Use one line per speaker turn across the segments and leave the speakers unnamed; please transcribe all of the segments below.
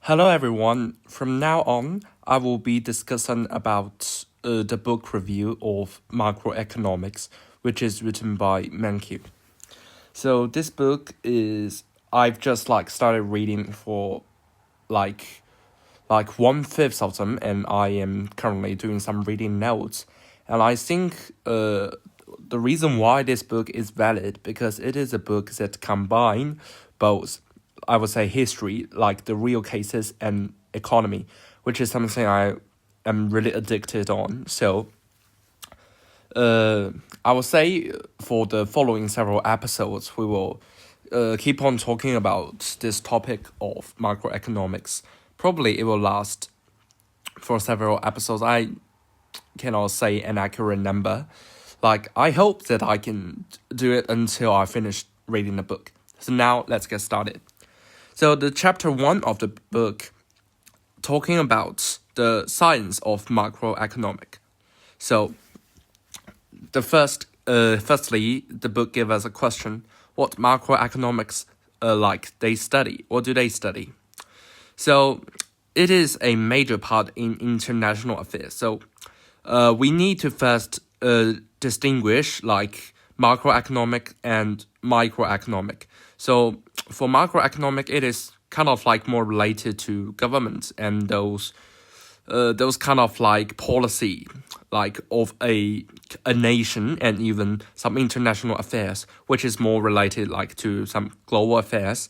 Hello everyone. From now on, I will be discussing about the book review of Macroeconomics, which is written by Mankiw. So this book is I've just started reading for like 1/5 of them, and I am currently doing some reading notes. And I think the reason why this book is valid because it is a book that combine both, I would say, history, like the real cases, and economy, which is something I am really addicted on. So I would say for the following several episodes, we will keep on talking about this topic of macroeconomics. Probably it will last for several episodes. I cannot say an accurate number. I hope that I can do it until I finish reading the book. So now let's get started. So the chapter 1 of the book talking about the science of macroeconomic. So firstly, the book gives us a question: what macroeconomics they study? What do they study? So it is a major part in international affairs. So we need to first distinguish macroeconomic and microeconomic. So for macroeconomic, it is kind of more related to government and those kind of policy of a nation and even some international affairs, which is more related to some global affairs.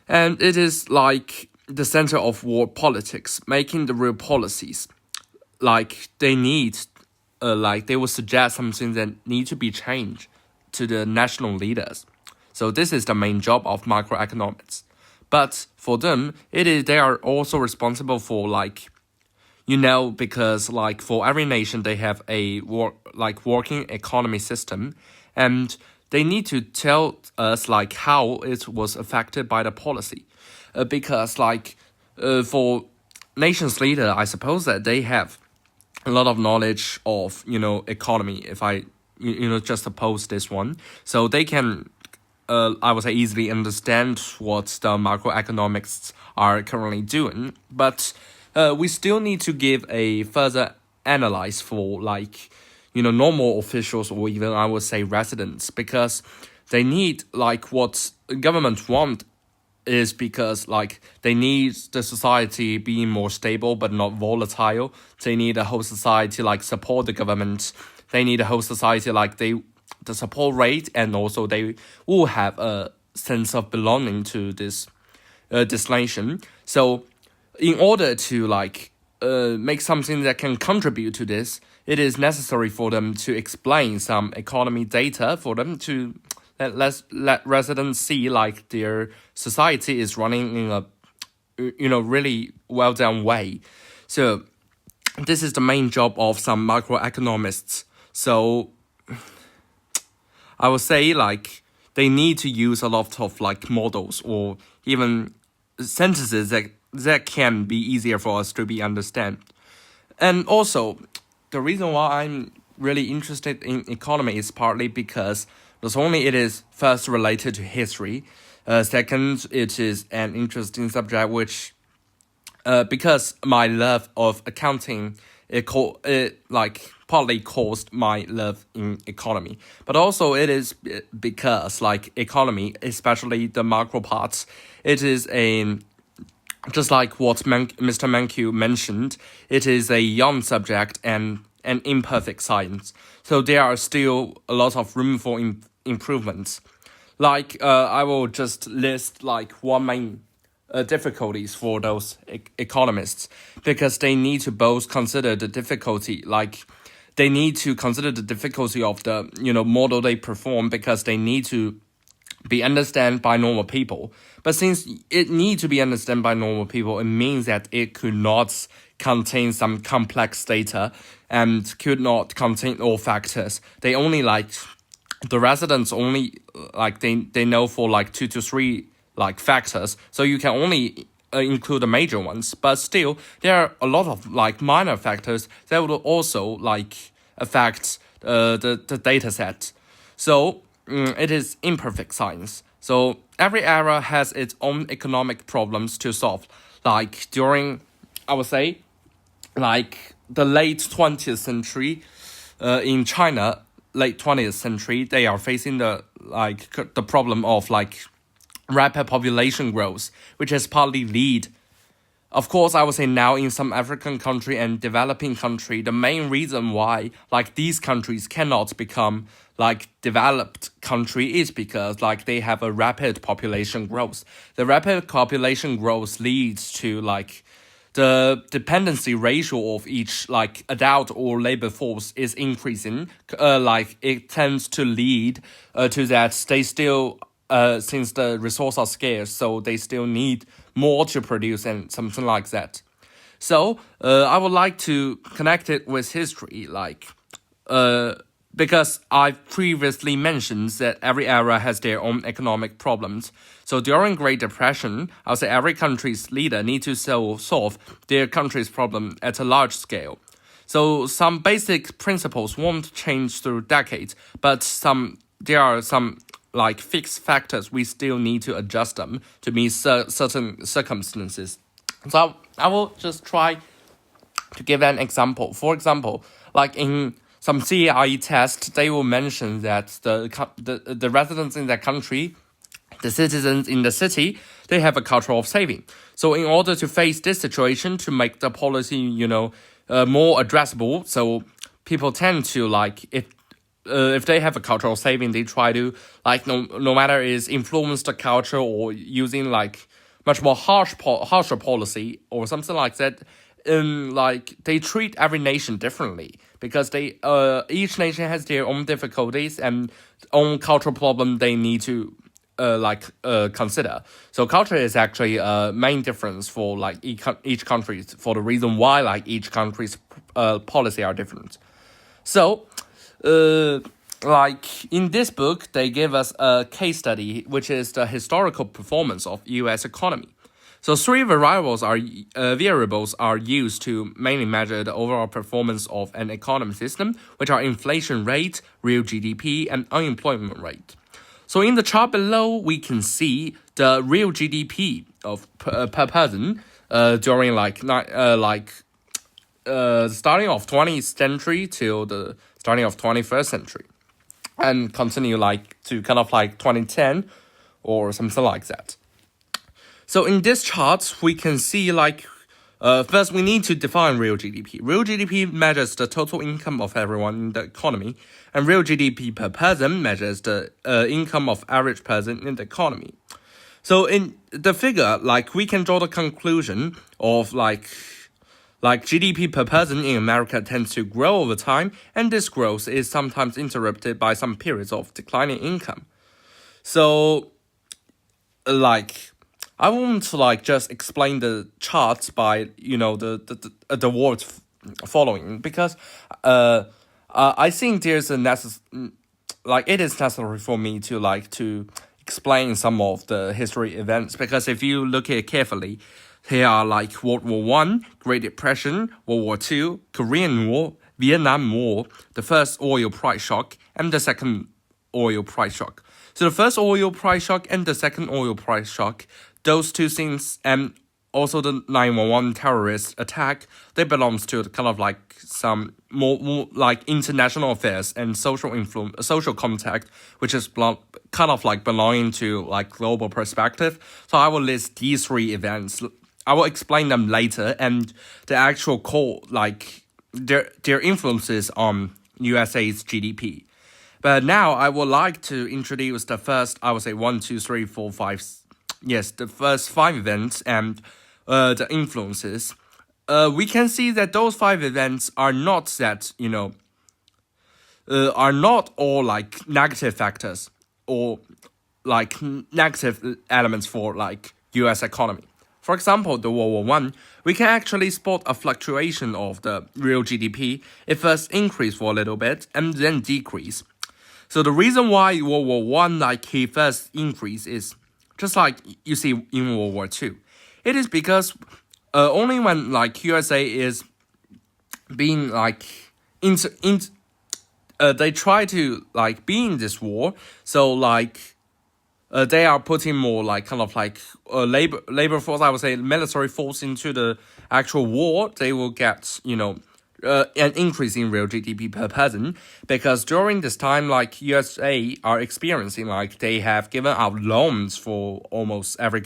And it is the center of world politics, making the real policies. They need, they will suggest something that need to be changed to the national leaders. So this is the main job of macroeconomics. But for them, they are also responsible for because for every nation they have a working economy system, and they need to tell us how it was affected by the policy, because for nations leader, I suppose that they have a lot of knowledge of economy. If I just suppose this one, so they can I would say easily understand what the macroeconomics are currently doing. But we still need to give a further analyze for normal officials, or even I would say residents, because they need what government want is because they need the society being more stable but not volatile. They need the whole society support the government. They need the whole society the support rate, and also they will have a sense of belonging to this nation. So in order to make something that can contribute to this, it is necessary for them to explain some economy data for them to let residents see their society is running in a really well done way. So this is the main job of some macroeconomists. So I would say they need to use a lot of models or even sentences that can be easier for us to be understand. And also the reason why I'm really interested in economy is partly because not only it is first related to history, second it is an interesting subject which because my love of accounting, it partly caused my love in economy. But also it is because economy, especially the macro parts, it is just like what Mr. Mankiw mentioned, it is a young subject and an imperfect science. So there are still a lot of room for improvements. I will just list one main difficulties for those economists, because they need to both consider the difficulty, they need to consider the difficulty of the model they perform, because they need to be understood by normal people. But since it needs to be understood by normal people, it means that it could not contain some complex data and could not contain all factors. They only the residents only they know for 2 to 3 factors, so you can only include the major ones. But still, there are a lot of minor factors that would also affect the data set. So it is imperfect science. So every era has its own economic problems to solve. Like during, I would say, like the late 20th century, in China, late 20th century, they are facing the problem of like rapid population growth, which has partly lead. Of course, I would say now in some African country and developing country, the main reason why like these countries cannot become like developed country is because like they have a rapid population growth. The rapid population growth leads to like the dependency ratio of each like adult or labor force is increasing. Like it tends to lead to that they still since the resources are scarce, so they still need more to produce and something like that. So I would like to connect it with history, like because I've previously mentioned that every era has their own economic problems. So during Great Depression, I'll say every country's leader need to solve their country's problem at a large scale. So some basic principles won't change through decades, but there are some like fixed factors we still need to adjust them to meet certain circumstances. So I will just try to give an example. For example, like in some CAIE test, they will mention that the residents in that country, the citizens in the city, they have a culture of saving. So in order to face this situation, to make the policy, more addressable, so people tend to like if they have a cultural saving, they try to like no matter is influence the culture or using like much more harsher policy or something like that. Like they treat every nation differently because they each nation has their own difficulties and own cultural problem they need to consider. So culture is actually a main difference for like each country for the reason why like each country's policy are different. So like in this book, they give us a case study, which is the historical performance of U.S. economy. So three variables are used to mainly measure the overall performance of an economic system, which are inflation rate, real GDP, and unemployment rate. So in the chart below, we can see the real GDP of per person during starting of 20th century till the starting of 21st century, and continue like to kind of like 2010 or something like that. So in this chart, we can see like first we need to define real GDP. Real GDP measures the total income of everyone in the economy, and real GDP per person measures the income of average person in the economy. So in the figure, like we can draw the conclusion of like GDP per person in America tends to grow over time, and this growth is sometimes interrupted by some periods of declining income. So, like, I won't like just explain the charts by the words following because I think there's it is necessary for me to explain some of the history events, because if you look at it carefully, here are like World War I, Great Depression, World War II, Korean War, Vietnam War, the first oil price shock, and the second oil price shock. So the first oil price shock and the second oil price shock, those two things, and also the 9/11 terrorist attack, they belongs to kind of like some more like international affairs and social influence, social contact, which is kind of like belonging to like global perspective. So I will list these three events. I will explain them later, and the actual core, like their influences on USA's GDP. But now I would like to introduce the first, I would say 1, 2, 3, 4, 5. Yes, the first 5 events and the influences. We can see that those 5 events are not that are not all like negative factors or like negative elements for like U.S. economy. For example, the World War I, we can actually spot a fluctuation of the real GDP. It first increased for a little bit and then decrease. So the reason why World War I he first increased is just like you see in World War II. It is because only when like USA is being like they try to like be in this war. So like they are putting more like kind of like labor force, I would say military force into the actual war, they will get, an increase in real GDP per person, because during this time, like USA are experiencing, like they have given out loans for almost every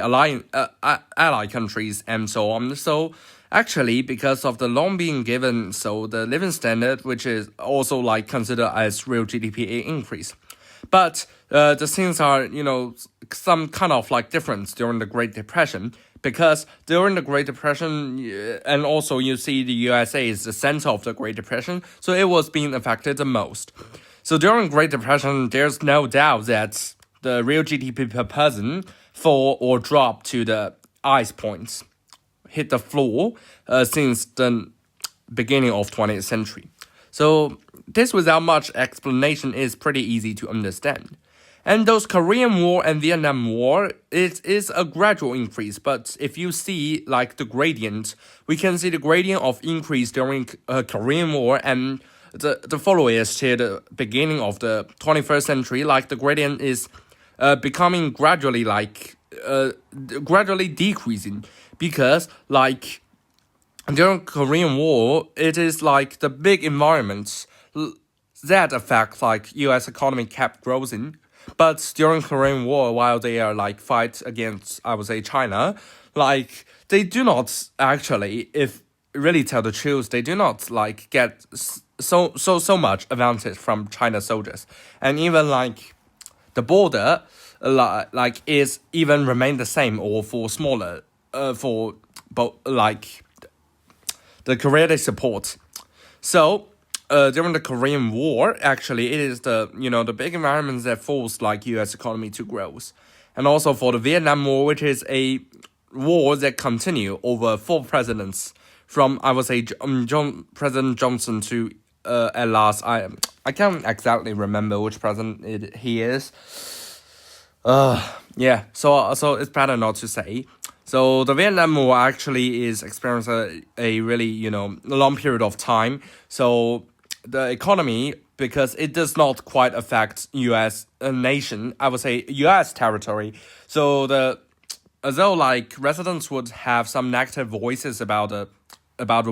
ally countries and so on. So actually, because of the loan being given, so the living standard, which is also like considered as real GDP increase. But the things are, some kind of like difference during the Great Depression, because during the Great Depression, and also you see the USA is the center of the Great Depression, so it was being affected the most. So during Great Depression, there's no doubt that the real GDP per person fall or drop to the ice points, hit the floor since the beginning of 20th century. So this, without much explanation, is pretty easy to understand. And those Korean War and Vietnam War, it is a gradual increase. But if you see like the gradient, we can see the gradient of increase during Korean War and the followers to the beginning of the 21st century. Like the gradient is becoming gradually decreasing, because like during Korean War, it is like the big environments that affect like U.S. economy kept growing. But during Korean War, while they are like fight against, I would say, China, like they do not actually, if really tell the truth, they do not like get so much advantage from China's soldiers, and even like the border like is even remain the same or for smaller for both like the Korean support. So during the Korean War, actually, it is the big environments that forced like U.S. economy to grow, and also for the Vietnam War, which is a war that continued over 4 presidents, from I would say President Johnson to at last I can't exactly remember which president he is. Yeah, so it's better not to say. So the Vietnam War actually is experiencing a really long period of time. So the economy, because it does not quite affect U.S. nation, I would say U.S. territory. So although like residents would have some negative voices about the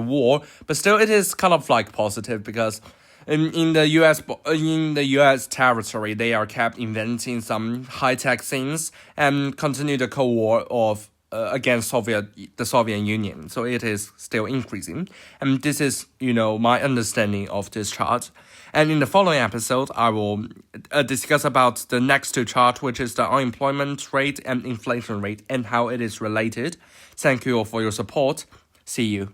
war, but still it is kind of like positive, because in the U.S. territory, they are kept inventing some high-tech things and continue the Cold War of against the Soviet Union. So it is still increasing. And this is, my understanding of this chart. And in the following episode, I will discuss about the next 2 charts, which is the unemployment rate and inflation rate and how it is related. Thank you all for your support. See you.